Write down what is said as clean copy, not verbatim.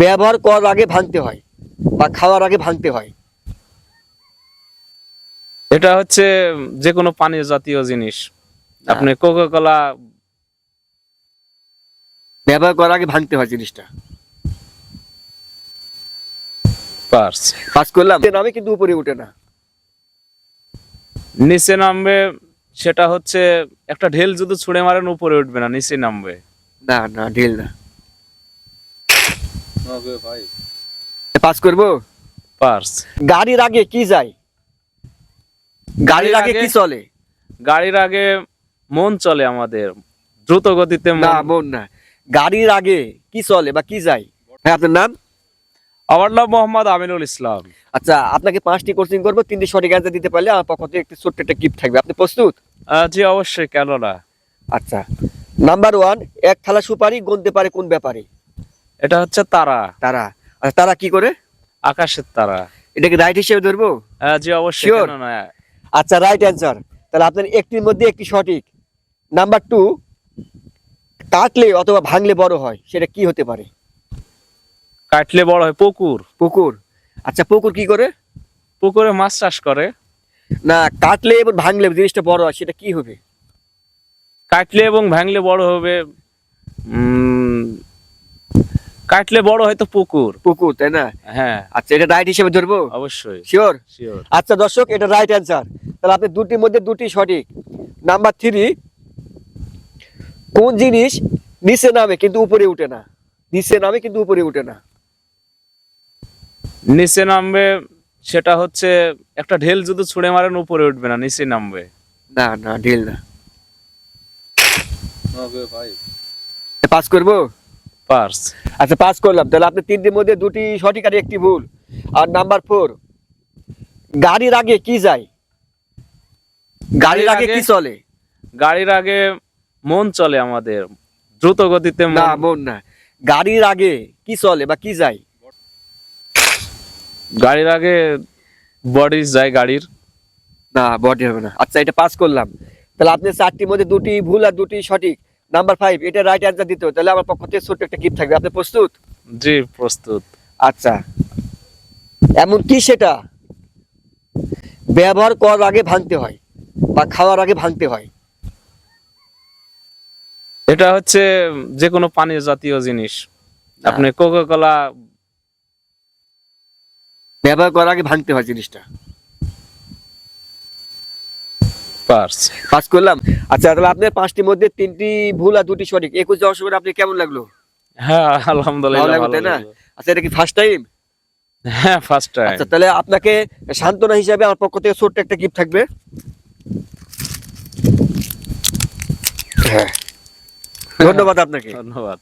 ব্যবহার করার আগে ভাঙতে হয় বা খাওয়ার আগে ভাঙতে হয়। এটা হচ্ছে যে কোনো পানীয় জাতীয় জিনিস। আপনি কোকা কোলা ব্যবহার করার আগে ভাঙতে হয় জিনিসটা। পার্স পাস করলাম, নামে কিন্তু উপরে উঠে না। নিচে নামবে, সেটা হচ্ছে একটা ঢেল যদি ছুঁড়ে মারেন উপরে উঠবে না, নিচে নামবে। না না, ঢিল না। পাস করবো। পার্স গাড়ির আগে কি যায়? গাড়ির আগে কি চলে? গাড়ির আগে মন চলে আমাদের, দ্রুত গতিতে না, মন না। গাড়ির আগে কি চলে বা কি যায়? হ্যাঁ, আপনার নাম? আমার নাম মোহাম্মদ আমিনুল ইসলাম। আচ্ছা, আপনাকে 5টি কোশ্চেন করবো, 3টি সঠিক অ্যান্সার দিতে পারলে আমার পক্ষ থেকে একটি ছোট্ট একটা গিফট থাকবে। আপনি প্রস্তুত? জি অবশ্যই, কেন না। আচ্ছা, নাম্বার 1, এক থালা সুপারি গুনতে পারে কোন ব্যাপারে? এটা হচ্ছে তারা, তারা। আচ্ছা, তারা কি করে? আকাশের তারা। এটা কি রাইট হিসেবে ধরবো? জি অবশ্যই, Sure? কেন না। আচ্ছা, রাইট অ্যান্সার। তাহলে আপনার একটির মধ্যে একটি সঠিক। নাম্বার 2, কাটলে অথবা ভাঙলে বড় হয়, সেটা কি হতে পারে? কাটলে বড় হয় পুকুর। পুকুর। আচ্ছা, পুকুর কি করে? পুকুরে মাছ চাষ করে। না, কাটলে এবং ভাঙলে জিনিসটা বড় হয়, সেটা কি হবে? কাটলে এবং ভাঙলে বড় হবে। কাটলে বড় হয় তো পুকুর। পুকুর, তাই না? হ্যাঁ আচ্ছা, এটা রাইট হিসেবে ধরবো? অবশ্যই। শিওর? শিওর। আচ্ছা দর্শক, এটা রাইট অ্যান্সার। তাহলে আপনি দুটির মধ্যে দুটি সঠিক। নাম্বার 3, কোন জিনিস নিচে নামে কিন্তু উপরে উঠে না? নিচে নামে কিন্তু উপরে উঠে না। নিচে নামবে, সেটা হচ্ছে একটা ঢেল যদি ছুঁড়ে মারেন উপরে উঠবে না, নিচে নামবে। না না, ঢিল না। পাস করবো। পার্স আচ্ছা, পাস করলাম। তাহলে আপনি 3টির মধ্যে দুটি সঠিক আর একটি ভুল। আর নাম্বার 4, গাড়ির আগে কি যায়? গাড়ির আগে কি চলে? গাড়ির আগে মন চলে আমাদের, দ্রুত গতিতে না, মন না। গাড়ির আগে কি চলে বা কি যায়? গাড়ির আগে বডি যায় গাড়ির। না, বডি হবে না। আচ্ছা, এটা পাস করলাম। তাহলে আপনি 4টির মধ্যে দুটি ভুল আর দুটি সঠিক। নাম্বার 5, এটা রাইট অ্যান্সার দিতে হবে। তাহলে আমার পক্ষ থেকে ছোট্ট একটা গিফট থাকবে। আপনি প্রস্তুত? জি প্রস্তুত। আচ্ছা, এমন কি সেটা ব্যবহার করার আগে ভাঙতে হয় বা খাওয়ার আগে ভাঙতে হয়? এটা হচ্ছে যে কোনো পানীয় জাতীয় জিনিস। আপনি কোকা কোলা ব্যবহার করার আগে ভাঙতে হয় জিনিসটা। পার্স পাস করলাম। আচ্ছা, তাহলে আপনার 5টির মধ্যে 3টি ভুল আর দুটি সঠিক। 21 যাওয়ার সময় আপনি কেমন লাগলো? হ্যাঁ ভালো আলহামদুলিল্লাহ, লাগলো, ভালো তাই না? লাগলো। আচ্ছা, এটা কি ফার্স্ট টাইম? হ্যাঁ ফার্স্ট টাইম। আচ্ছা, তাহলে আপনাকে সান্ত্বনা হিসাবে আমার পক্ষ থেকে ছোট্ট একটা গিফট থাকবে। হ্যাঁ, ধন্যবাদ আপনাকে। ধন্যবাদ।